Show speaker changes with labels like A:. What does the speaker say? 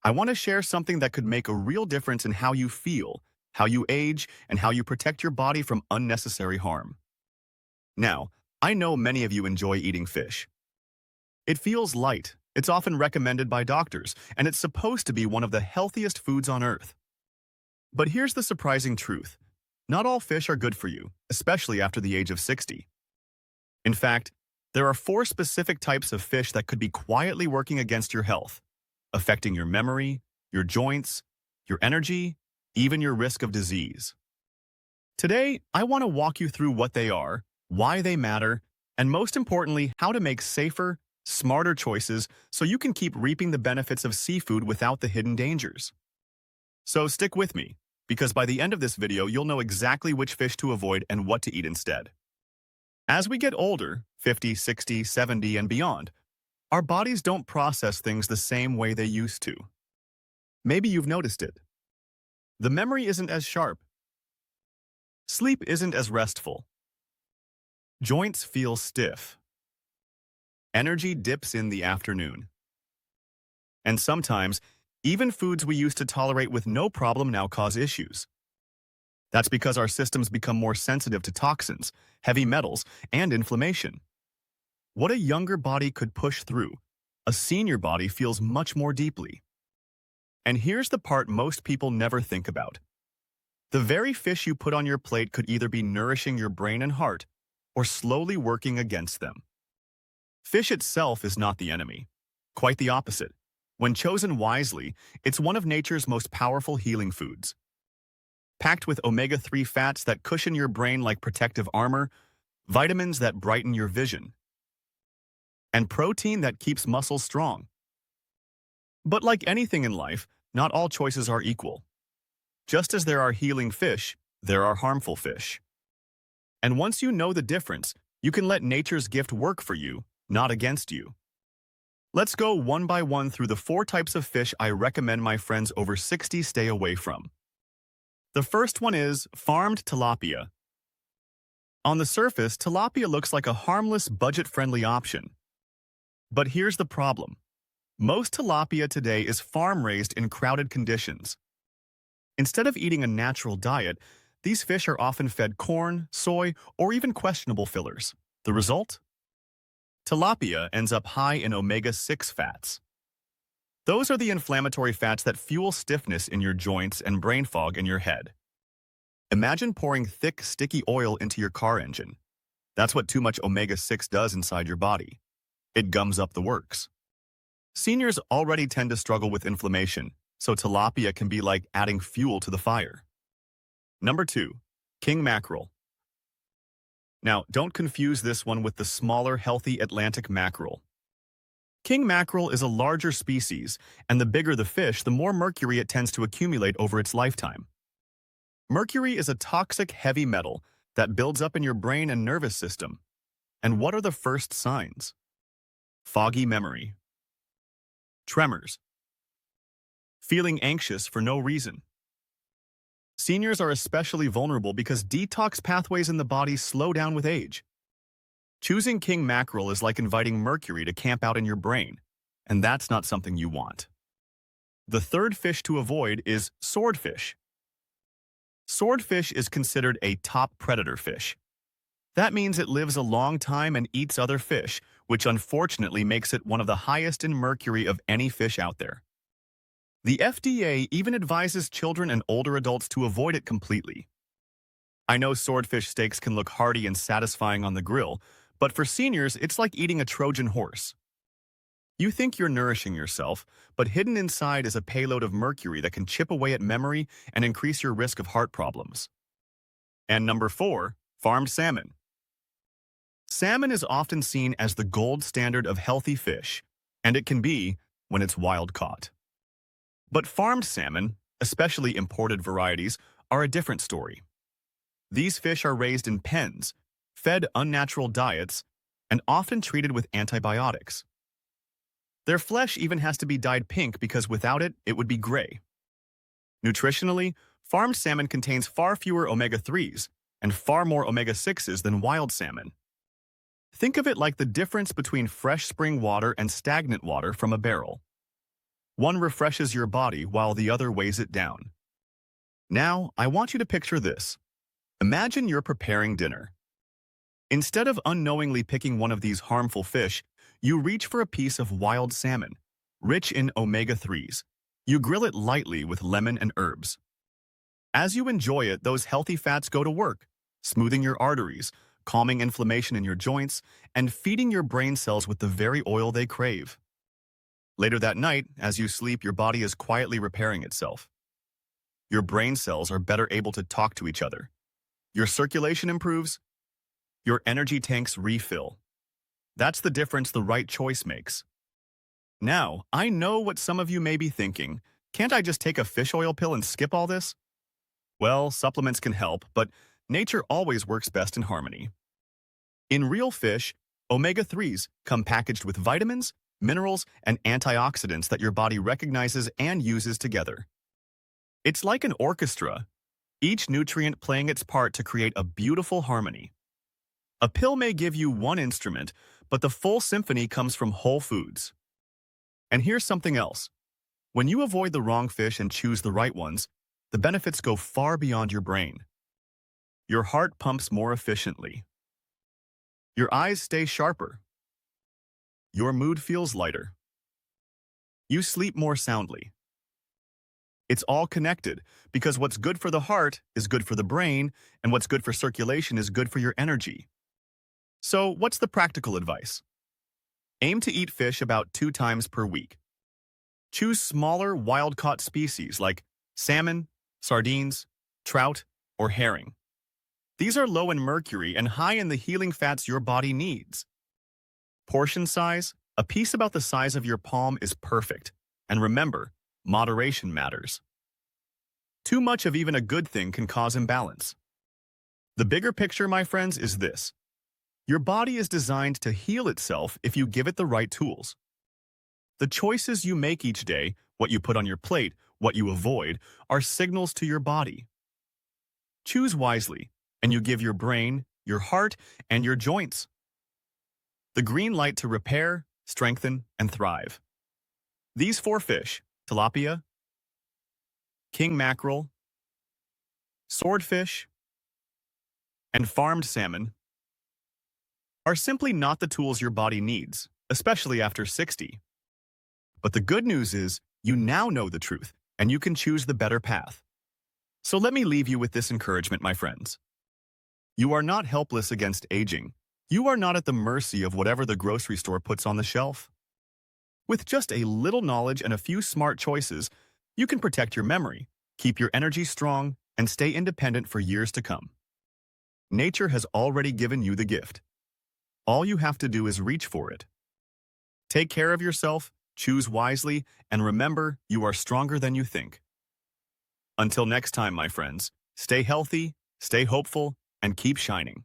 A: I want to share something that could make a real difference in how you feel, how you age, and how you protect your body from unnecessary harm. Now, I know many of you enjoy eating fish. It feels light, it's often recommended by doctors, and it's supposed to be one of the healthiest foods on Earth. But here's the surprising truth. Not all fish are good for you, especially after the age of 60. In fact, there are 4 specific types of fish that could be quietly working against your health, affecting your memory, your joints, your energy, even your risk of disease. Today, I want to walk you through what they are, why they matter, and most importantly, how to make safer, smarter choices so you can keep reaping the benefits of seafood without the hidden dangers. So stick with me, because by the end of this video, you'll know exactly which fish to avoid and what to eat instead. As we get older, 50, 60, 70, and beyond, our bodies don't process things the same way they used to. Maybe you've noticed it. The memory isn't as sharp. Sleep isn't as restful. Joints feel stiff. Energy dips in the afternoon. And sometimes, even foods we used to tolerate with no problem now cause issues. That's because our systems become more sensitive to toxins, heavy metals, and inflammation. What a younger body could push through, a senior body feels much more deeply. And here's the part most people never think about. The very fish you put on your plate could either be nourishing your brain and heart, or slowly working against them. Fish itself is not the enemy. Quite the opposite. When chosen wisely, it's one of nature's most powerful healing foods. Packed with omega-3 fats that cushion your brain like protective armor, vitamins that brighten your vision, and protein that keeps muscles strong. But like anything in life, not all choices are equal. Just as there are healing fish, there are harmful fish. And once you know the difference, you can let nature's gift work for you, not against you. Let's go one by one through the 4 types of fish I recommend my friends over 60 stay away from. The first one is farmed tilapia. On the surface, tilapia looks like a harmless, budget-friendly option. But here's the problem. Most tilapia today is farm-raised in crowded conditions. Instead of eating a natural diet, these fish are often fed corn, soy, or even questionable fillers. The result? Tilapia ends up high in omega-6 fats. Those are the inflammatory fats that fuel stiffness in your joints and brain fog in your head. Imagine pouring thick, sticky oil into your car engine. That's what too much omega-6 does inside your body. It gums up the works. Seniors already tend to struggle with inflammation, so tilapia can be like adding fuel to the fire. Number 2, king mackerel. Now, don't confuse this one with the smaller, healthy Atlantic mackerel. King mackerel is a larger species, and the bigger the fish, the more mercury it tends to accumulate over its lifetime. Mercury is a toxic heavy metal that builds up in your brain and nervous system. And what are the first signs? Foggy memory. Tremors. Feeling anxious for no reason. Seniors are especially vulnerable because detox pathways in the body slow down with age. Choosing king mackerel is like inviting mercury to camp out in your brain, and that's not something you want. The third fish to avoid is swordfish. Swordfish is considered a top predator fish. That means it lives a long time and eats other fish, which unfortunately makes it one of the highest in mercury of any fish out there. The FDA even advises children and older adults to avoid it completely. I know swordfish steaks can look hearty and satisfying on the grill, but for seniors, it's like eating a Trojan horse. You think you're nourishing yourself, but hidden inside is a payload of mercury that can chip away at memory and increase your risk of heart problems. And number 4, farmed salmon. Salmon is often seen as the gold standard of healthy fish, and it can be when it's wild caught. But farmed salmon, especially imported varieties, are a different story. These fish are raised in pens, fed unnatural diets, and often treated with antibiotics. Their flesh even has to be dyed pink because without it, it would be gray. Nutritionally, farmed salmon contains far fewer omega-3s and far more omega-6s than wild salmon. Think of it like the difference between fresh spring water and stagnant water from a barrel. One refreshes your body while the other weighs it down. Now, I want you to picture this. Imagine you're preparing dinner. Instead of unknowingly picking one of these harmful fish, you reach for a piece of wild salmon, rich in omega-3s. You grill it lightly with lemon and herbs. As you enjoy it, those healthy fats go to work, smoothing your arteries, calming inflammation in your joints, and feeding your brain cells with the very oil they crave. Later that night, as you sleep, your body is quietly repairing itself. Your brain cells are better able to talk to each other. Your circulation improves. Your energy tanks refill. That's the difference the right choice makes. Now, I know what some of you may be thinking. Can't I just take a fish oil pill and skip all this? Well, supplements can help, but nature always works best in harmony. In real fish, omega-3s come packaged with vitamins, minerals, and antioxidants that your body recognizes and uses together. It's like an orchestra, each nutrient playing its part to create a beautiful harmony. A pill may give you one instrument, but the full symphony comes from whole foods. And here's something else. When you avoid the wrong fish and choose the right ones, the benefits go far beyond your brain. Your heart pumps more efficiently. Your eyes stay sharper. Your mood feels lighter. You sleep more soundly. It's all connected, because what's good for the heart is good for the brain, and what's good for circulation is good for your energy. So, what's the practical advice? Aim to eat fish about 2 times per week. Choose smaller, wild-caught species like salmon, sardines, trout, or herring. These are low in mercury and high in the healing fats your body needs. Portion size, a piece about the size of your palm is perfect. And remember, moderation matters. Too much of even a good thing can cause imbalance. The bigger picture, my friends, is this. Your body is designed to heal itself if you give it the right tools. The choices you make each day, what you put on your plate, what you avoid, are signals to your body. Choose wisely, and you give your brain, your heart, and your joints the green light to repair, strengthen, and thrive. These 4 fish, tilapia, king mackerel, swordfish, and farmed salmon, are simply not the tools your body needs, especially after 60. But the good news is, you now know the truth, and you can choose the better path. So let me leave you with this encouragement, my friends. You are not helpless against aging. You are not at the mercy of whatever the grocery store puts on the shelf. With just a little knowledge and a few smart choices, you can protect your memory, keep your energy strong, and stay independent for years to come. Nature has already given you the gift. All you have to do is reach for it. Take care of yourself, choose wisely, and remember, you are stronger than you think. Until next time, my friends, stay healthy, stay hopeful, and keep shining.